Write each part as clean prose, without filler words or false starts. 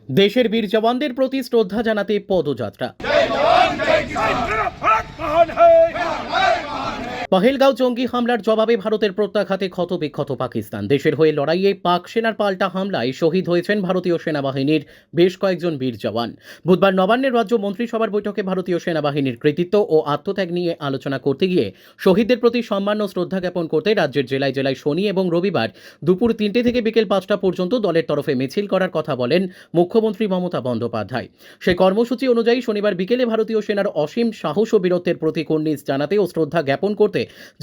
দেশের বীর জওয়ানদের প্রতি শ্রদ্ধা জানাতে পদযাত্রা। পহেলগাঁও জঙ্গি হামলার জবাবে ভারতের প্রত্যাঘাতে ক্ষতবিক্ষত পাকিস্তান। দেশের হয়ে লড়াইয়ে পাক সেনার পাল্টা হামলায় শহীদ হয়েছেন ভারতীয় সেনাবাহিনীর বেশ কয়েকজন বীর জওয়ান। বুধবার নবান্নের রাজ্য মন্ত্রিসভার বৈঠকে ভারতীয় সেনাবাহিনীর কৃতিত্ব ও আত্মত্যাগ নিয়ে আলোচনা করতে গিয়ে শহীদদের প্রতি সম্মান ও শ্রদ্ধা জ্ঞাপন করতে রাজ্যের জেলায় জেলায় শনি এবং রবিবার দুপুর 3টে থেকে বিকেল 5টা পর্যন্ত দলের তরফে মিছিল করার কথা বলেন মুখ্যমন্ত্রী মমতা বন্দ্যোপাধ্যায়। সেই কর্মসূচি অনুযায়ী শনিবার বিকেলে ভারতীয় সেনার অসীম সাহস ও বীরত্বের প্রতি কুর্নিশ জানাতে ও শ্রদ্ধা জ্ঞাপন করতে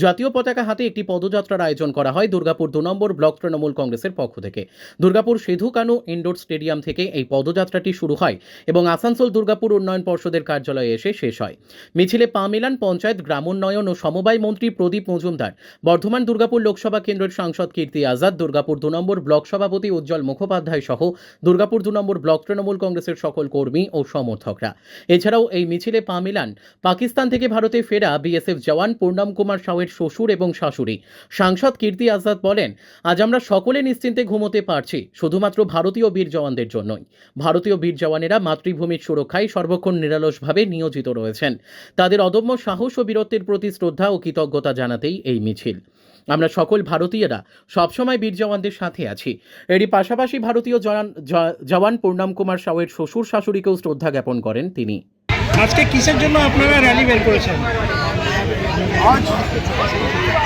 জাতীয় পতাকা হাতে একটি পদযাত্রার আয়োজন করা হয় দুর্গাপুর 2 নম্বর ব্লক তৃণমূল কংগ্রেসের পক্ষ থেকে। দুর্গাপুর সিধু কানু ইনডোর স্টেডিয়াম থেকে এই পদযাত্রাটি শুরু হয় এবং আসানসোল দুর্গাপুর উন্নয়ন পর্ষদের কার্যালয়ে এসে শেষ হয়। মিছিলে পা মেলান পঞ্চায়েত, গ্রামোন্নয়ন ও সমবায় মন্ত্রী প্রদীপ মজুমদার, বর্ধমান দুর্গাপুর লোকসভা কেন্দ্রের সাংসদ কীর্তি আজাদ, দুর্গাপুর 2 নম্বর ব্লক সভাপতি উজ্জ্বল মুখোপাধ্যায় সহ দুর্গাপুর 2 নম্বর ব্লক তৃণমূল কংগ্রেসের সকল কর্মী ও সমর্থকরা। এছাড়াও এই মিছিলে পা মেলান পাকিস্তান থেকে ভারতে ফেরা বিএসএফ জওয়ান পূর্ণম কুমার সাউয়ের শ্বশুর এবং শাশুড়ি। সাংসদ কীর্তি আজাদ বলেন, আজ আমরা সকলে নিশ্চিন্তে ঘুমোতে পারছি শুধুমাত্র ভারতীয় বীর জওয়ানদের জন্যই। ভারতীয় বীর জওয়ানেরা মাতৃভূমির সুরক্ষায় সর্বক্ষণ নিরলসভাবে নিয়োজিত রয়েছেন। তাদের অদম্য সাহস ও বীরত্বের প্রতি শ্রদ্ধা ও কৃতজ্ঞতা জানাতেই এই মিছিল। আমরা সকল ভারতীয়রা সবসময় বীর জওয়ানদের সাথে আছি। এরই পাশাপাশি ভারতীয় জওয়ান পূর্ণম কুমার সাউয়ের শ্বশুর শাশুড়িকেও শ্রদ্ধা জ্ঞাপন করেন তিনি। আজকে কিসের জন্য আপনারা র্যালি বের করেছেন? आज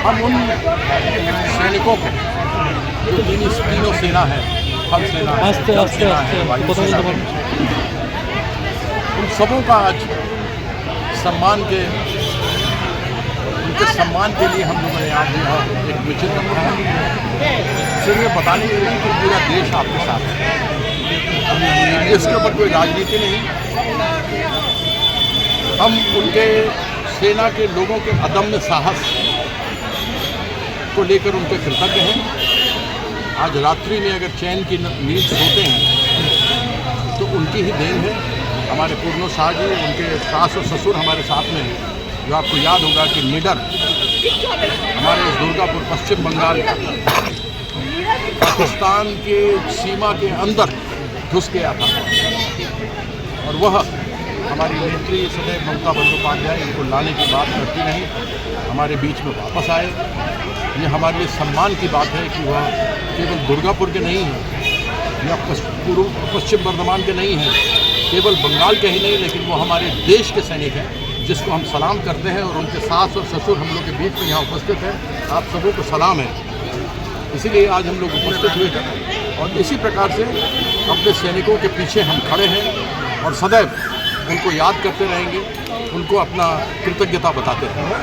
हम उन सैनिकों को जो तीनों सेना है, थल सेना है, जल सेना है, वायु सेना है, उन सबों का आज उनके सम्मान के लिए हम लोगों ने आज यहाँ एक मिशन रखा है। सिर्फ ये बताने के लिए कि पूरा देश आपके साथ है, इसके ऊपर कोई राजनीति नहीं। हम उनके सेना के लोगों के अदम्य साहस को लेकर उनके कृतज्ञ हैं। आज रात्रि में अगर चैन की नींद सोते हैं तो उनकी ही देन है। हमारे पूर्णो शाह जी, उनके सास और ससुर हमारे साथ में हैं, जो आपको याद होगा कि निडर हमारे दुर्गापुर पश्चिम बंगाल पाकिस्तान के सीमा के अंदर घुस गया था और वह हमारी नेत्री सदैव ममता बंदोपाध्याय इनको लाने की बात करती नहीं, हमारे बीच में वापस आए। ये हमारे लिए सम्मान की बात है कि वह केवल दुर्गापुर के नहीं हैं या पूर्व पश्चिम बर्धमान के नहीं हैं, केवल बंगाल के ही नहीं, लेकिन वो हमारे देश के सैनिक हैं जिसको हम सलाम करते हैं। और उनके सास और ससुर हम लोग के बीच में यहाँ उपस्थित हैं। आप सबों को सलाम है, इसीलिए आज हम लोग उपस्थित हुए हैं और इसी प्रकार से अपने सैनिकों के पीछे हम खड़े हैं और सदैव उनको याद करते रहेंगे, उनको अपना कृतज्ञता बताते रहेंगे।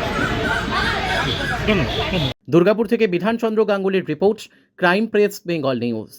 দুর্গাপুর থেকে বিধানচন্দ্র গাঙ্গুলির report, crime press, Bengal news.